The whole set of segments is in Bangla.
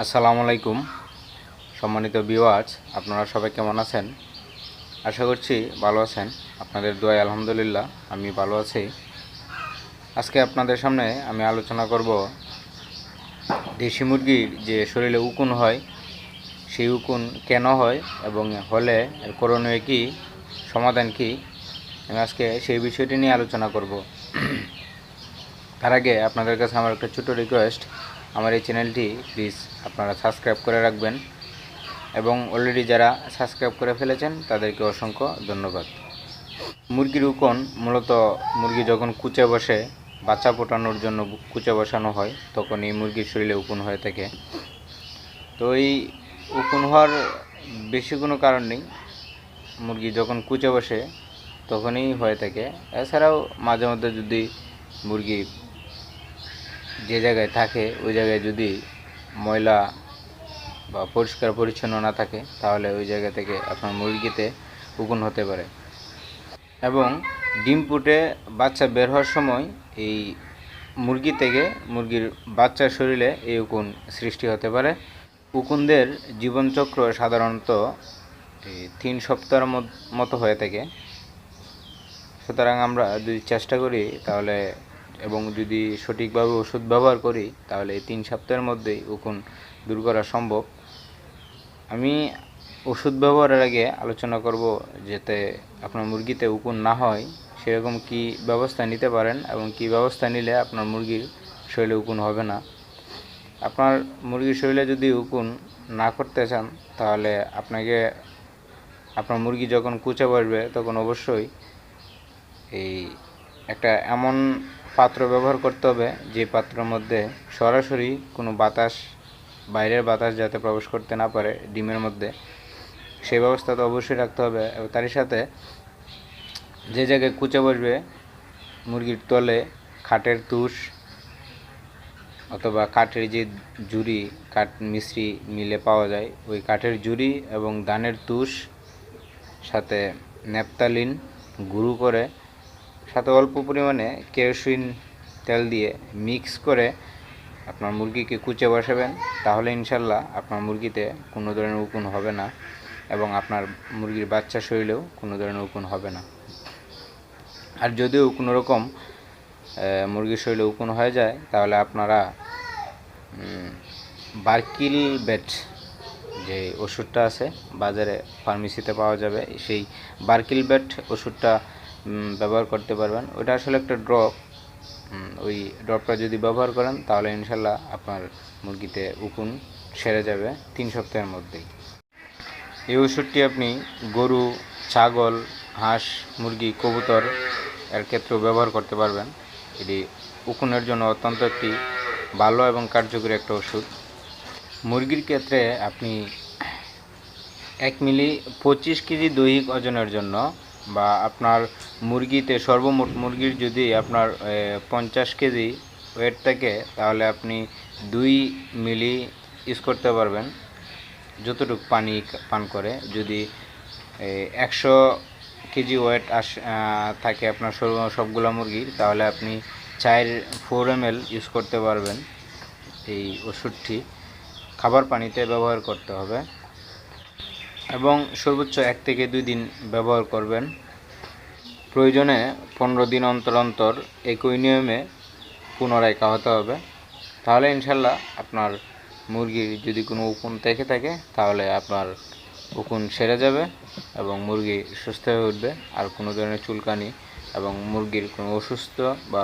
আসসালামু আলাইকুম সম্মানিত ভিউয়ার্স, আপনারা সবাই কেমন আছেন? আশা করছি ভালো আছেন। আপনাদের দোয়ায় আলহামদুলিল্লাহ আমি ভালো আছি। আজকে আপনাদের সামনে আমি আলোচনা করব দেশি মুরগির যে শরীরে উকুন হয়, সেই উকুন কেন হয় এবং হলে এর করণীয় কী, সমাধান কী, আমি আজকে সেই বিষয়টি নিয়ে আলোচনা করব। তার আগে আপনাদের কাছে আমার একটা ছোটো রিকোয়েস্ট, আমার এই চ্যানেলটি প্লিজ আপনারা সাবস্ক্রাইব করে রাখবেন এবং অলরেডি যারা সাবস্ক্রাইব করে ফেলেছেন তাদেরকে অসংখ্য ধন্যবাদ। মুরগির উকুন মূলত মুরগি যখন কুচে বসে, বাচ্চা ফোটানোর জন্য কুচে বসানো হয়, তখন এই মুরগির শরীরে উকুন হয়ে থাকে। তো এই উকুন হওয়ার বেশি কোনো কারণ নেই, মুরগি যখন কুচে বসে তখনই হয়ে থাকে। এছাড়াও মাঝে মধ্যে যদি মুরগি যে জায়গায় থাকে ওই জায়গায় যদি ময়লা বা পরিষ্কার পরিচ্ছন্ন না থাকে, তাহলে ওই জায়গা থেকে আপনার মুরগিতে উকুন হতে পারে। এবং ডিম ফুটে বাচ্চা বের হওয়ার সময় এই মুরগি থেকে মুরগির বাচ্চার শরীরে এই উকুন সৃষ্টি হতে পারে। উকুনদের জীবনচক্র সাধারণত 3 সপ্তাহের মতো হয়ে থাকে। সুতরাং আমরা যদি চেষ্টা করি তাহলে এবং যদি সঠিকভাবে ওষুধ ব্যবহার করি, তাহলে এই 3 সপ্তাহের মধ্যেই উকুন দূর করা সম্ভব। আমি ওষুধ ব্যবহারের আগে আলোচনা করব যাতে আপনার মুরগিতে উকুন না হয় সেরকম কি ব্যবস্থা নিতে পারেন এবং কি ব্যবস্থা নিলে আপনার মুরগির শরীরে উকুন হবে না। আপনার মুরগির শরীরে যদি উকুন না করতে চান, তাহলে আপনার মুরগি যখন কুচে বসবে তখন অবশ্যই এই একটা এমন পাত্র ব্যবহার করতে হবে যে পাত্রের মধ্যে সরাসরি কোনো বাতাস, বাইরের বাতাস যাতে প্রবেশ করতে না পারে ডিমের মধ্যে, সেই ব্যবস্থা তো অবশ্যই রাখতে হবে। এবং তারই সাথে যে জায়গায় কুচে বসবে মুরগির তলে খাটের তুষ অথবা কাঠের যে জুড়ি, কাঠ মিস্ত্রি মিলে পাওয়া যায়, ওই কাঠের জুড়ি এবং ধানের তুষ সাথে ন্যাপথালিন গুঁড়ো করে সাথে অল্প পরিমাণে কেরোসিন তেল দিয়ে মিক্স করে আপনার মুরগিকে কুচে বসাবেন। তাহলে ইনশাল্লাহ আপনার মুরগিতে কোনো ধরনের উকুন হবে না এবং আপনার মুরগির বাচ্চার শরীরেও কোনো ধরনের উকুন হবে না। আর যদিও কোনো রকম মুরগির শরীরে উকুন হয়ে যায়, তাহলে আপনারা বার্কিল বেট যে ওষুধটা আছে বাজারে ফার্মেসিতে পাওয়া যাবে, সেই বার্কিল বেট ওষুধটা ব্যবহার করতে পারবেন। ওটা আসলে একটা ড্রপ, ওই ড্রপটা যদি ব্যবহার করেন তাহলে ইনশাল্লাহ আপনার মুরগিতে উকুন সেরে যাবে 3 সপ্তাহের মধ্যেই। এই ওষুধটি আপনি গরু, ছাগল, হাঁস, মুরগি, কবুতর এর ক্ষেত্রেও ব্যবহার করতে পারবেন। এটি উকুনের জন্য অত্যন্ত একটি ভালো এবং কার্যকরী একটা ওষুধ। মুরগির ক্ষেত্রে আপনি 1 মিলি 25 কেজি দৈহিক ওজনের জন্য বা আপনার মুরগিতে সর্বমোট মুরগির যদি আপনার 50 কেজি ওয়েট থাকে, তাহলে আপনি 2 মিলি ইউজ করতে পারবেন যতটুকু পানি পান করে। যদি 100 কেজি ওয়েট থাকে আপনার সবগুলো মুরগির, তাহলে আপনি 4 ml ইউজ করতে পারবেন। এই ওষুধটি খাবার পানিতে ব্যবহার করতে হবে এবং সর্বোচ্চ 1 থেকে 2 দিন ব্যবহার করবেন। প্রয়োজনে 15 দিন অন্তর অন্তর একই নিয়মে পুনরায় খাওয়াতে হবে। তাহলে ইনশাল্লাহ আপনার মুরগির যদি কোনো উকুন থেকে থাকে, তাহলে আপনার উকুন সেরে যাবে এবং মুরগি সুস্থ হয়ে উঠবে। আর কোনো ধরনের চুলকানি এবং মুরগির কোনো অসুস্থ বা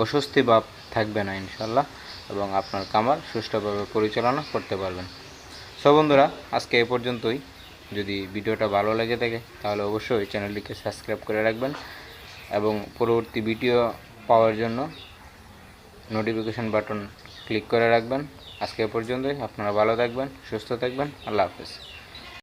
অস্বস্তি ভাব থাকবে না ইনশাল্লাহ, এবং আপনার খামার সুষ্ঠুভাবে পরিচালনা করতে পারবেন। সব বন্ধুরা, আজকে এ পর্যন্তই। যদি ভিডিওটা ভালো লেগে থাকে তাহলে অবশ্যই চ্যানেলটিকে সাবস্ক্রাইব করে রাখবেন এবং পরবর্তী ভিডিও পাওয়ার জন্য নোটিফিকেশন বাটন ক্লিক করে রাখবেন। আজকে এ পর্যন্তই। আপনারা ভালো থাকবেন, সুস্থ থাকবেন। আল্লাহ হাফেজ।